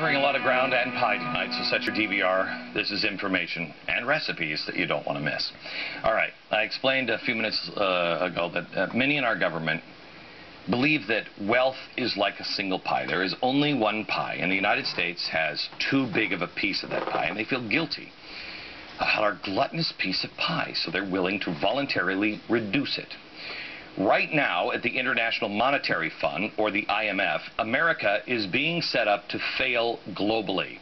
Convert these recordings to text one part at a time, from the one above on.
covering a lot of ground and pie tonight, so set your DVR. This is information and recipes that you don't want to miss. All right, I explained a few minutes ago that many in our government believe that wealth is like a single pie. There is only one pie, and the United States has too big of a piece of that pie, and they feel guilty about our gluttonous piece of pie, so they're willing to voluntarily reduce it. Right now, at the International Monetary Fund, or the IMF, America is being set up to fail globally.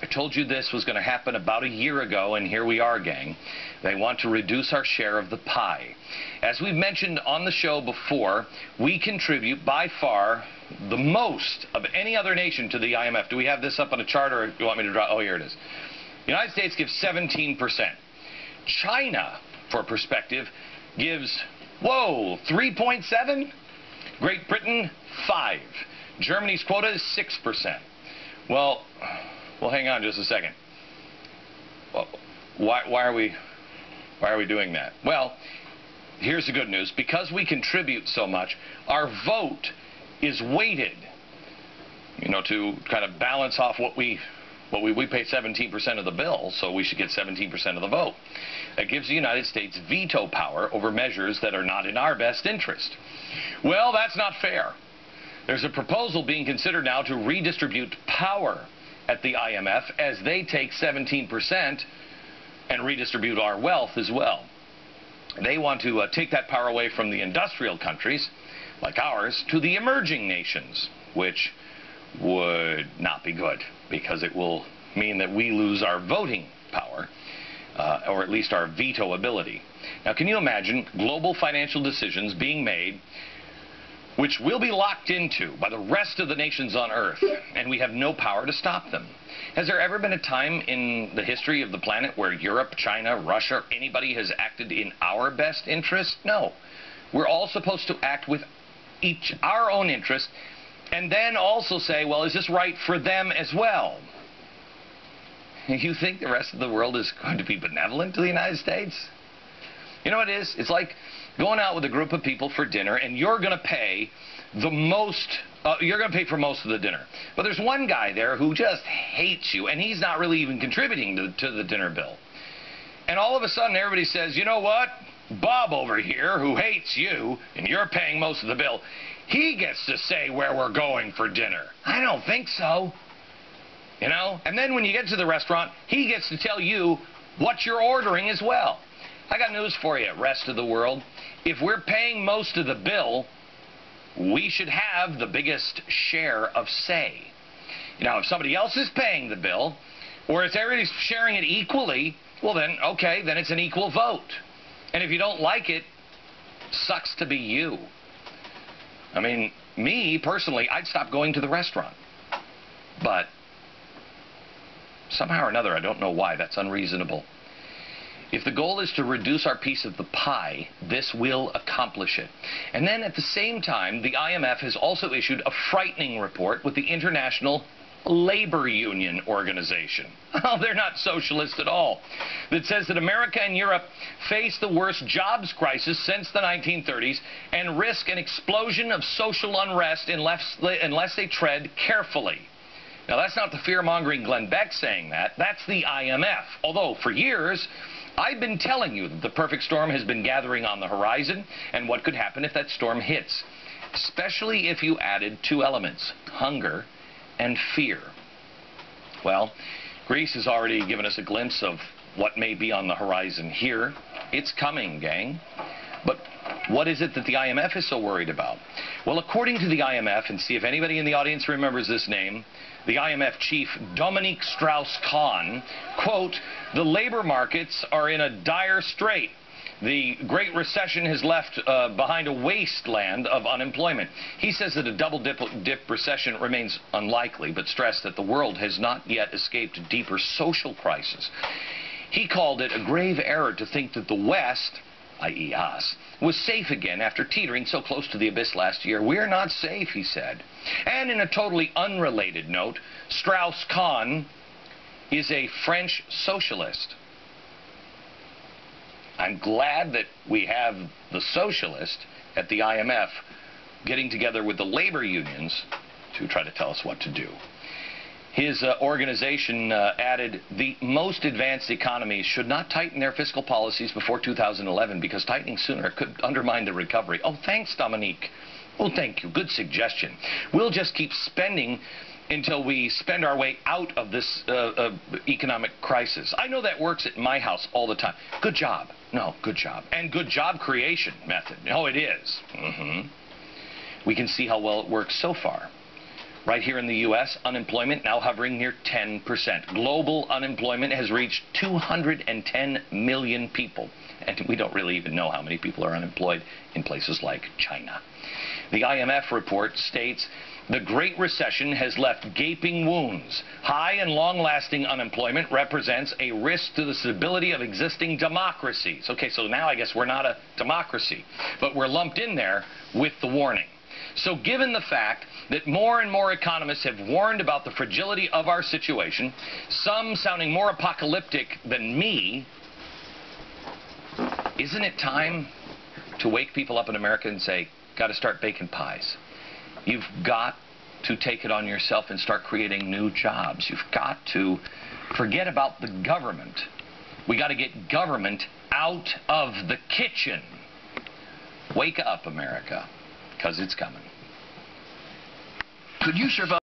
I told you this was going to happen about a year ago, and here we are, gang. They want to reduce our share of the pie. As we've mentioned on the show before, we contribute by far the most of any other nation to the IMF. Do we have this up on a chart, or do you want me to draw? Oh, here it is. The United States gives 17%. China, for perspective, gives, whoa, 3.7? Great Britain, 5. Germany's quota is 6%. Well, hang on just a second. Well, why are we doing that? Well, here's the good news. Because we contribute so much, our vote is weighted, to kind of balance off what we pay 17% of the bill, so we should get 17% of the vote. That gives the United States veto power over measures that are not in our best interest. Well, that's not fair. There's a proposal being considered now to redistribute power at the IMF as they take 17% and redistribute our wealth as well. They want to take that power away from the industrial countries, like ours, to the emerging nations, which would not be good, because it will mean that we lose our voting power, or at least our veto ability. Now, can you imagine global financial decisions being made which will be locked into by the rest of the nations on Earth, and we have no power to stop them? Has there ever been a time in the history of the planet where Europe, China, Russia, anybody has acted in our best interest? No. We're all supposed to act with our own interest, and then also say, well, is this right for them as well? You think the rest of the world is going to be benevolent to the United States? You know what it is? It's like going out with a group of people for dinner, and you're going to pay for most of the dinner. But there's one guy there who just hates you, and he's not really even contributing to the dinner bill. And all of a sudden, everybody says, you know what? Bob over here, who hates you, and you're paying most of the bill, he gets to say where we're going for dinner. I don't think so. And then when you get to the restaurant, he gets to tell you what you're ordering as well. I got news for you, rest of the world. If we're paying most of the bill, we should have the biggest share of say. If somebody else is paying the bill, or if everybody's sharing it equally, well then, okay, then it's an equal vote. And if you don't like it, sucks to be you. I mean, me, personally, I'd stop going to the restaurant. But somehow or another, I don't know why, that's unreasonable. If the goal is to reduce our piece of the pie, this will accomplish it. And then at the same time, the IMF has also issued a frightening report with the International Labor Union Organization. Oh, they're not socialist at all. That says that America and Europe face the worst jobs crisis since the 1930s and risk an explosion of social unrest unless they tread carefully. Now, that's not the fear-mongering Glenn Beck saying that. That's the IMF. Although, for years, I've been telling you that the perfect storm has been gathering on the horizon and what could happen if that storm hits, especially if you added two elements, hunger and fear. Well, Greece has already given us a glimpse of what may be on the horizon here. It's coming, gang. But what is it that the IMF is so worried about? Well, according to the IMF, and see if anybody in the audience remembers this name, the IMF chief, Dominique Strauss-Kahn, quote, the labor markets are in a dire strait. The Great Recession has left behind a wasteland of unemployment. He says that a double-dip recession remains unlikely, but stressed that the world has not yet escaped a deeper social crisis. He called it a grave error to think that the West, i.e. us, was safe again after teetering so close to the abyss last year. We're not safe, he said. And in a totally unrelated note, Strauss-Kahn is a French socialist. I'm glad that we have the socialist at the IMF getting together with the labor unions to try to tell us what to do. His organization added the most advanced economies should not tighten their fiscal policies before 2011 because tightening sooner could undermine the recovery. Oh, thanks, Dominique. Well, thank you. Good suggestion. We'll just keep spending until we spend our way out of this economic crisis. I know that works at my house all the time. Good job. No, good job. And good job creation method. Oh, it is. We can see how well it works so far. Right here in the U.S., unemployment now hovering near 10%. Global unemployment has reached 210 million people. And we don't really even know how many people are unemployed in places like China. The IMF report states the Great Recession has left gaping wounds. High and long-lasting unemployment represents a risk to the stability of existing democracies. Okay, so now I guess we're not a democracy, but we're lumped in there with the warning. So given the fact that more and more economists have warned about the fragility of our situation, some sounding more apocalyptic than me, isn't it time to wake people up in America and say, got to start baking pies? You've got to take it on yourself and start creating new jobs. You've got to forget about the government. We got to get government out of the kitchen. Wake up, America, because it's coming. Could you survive?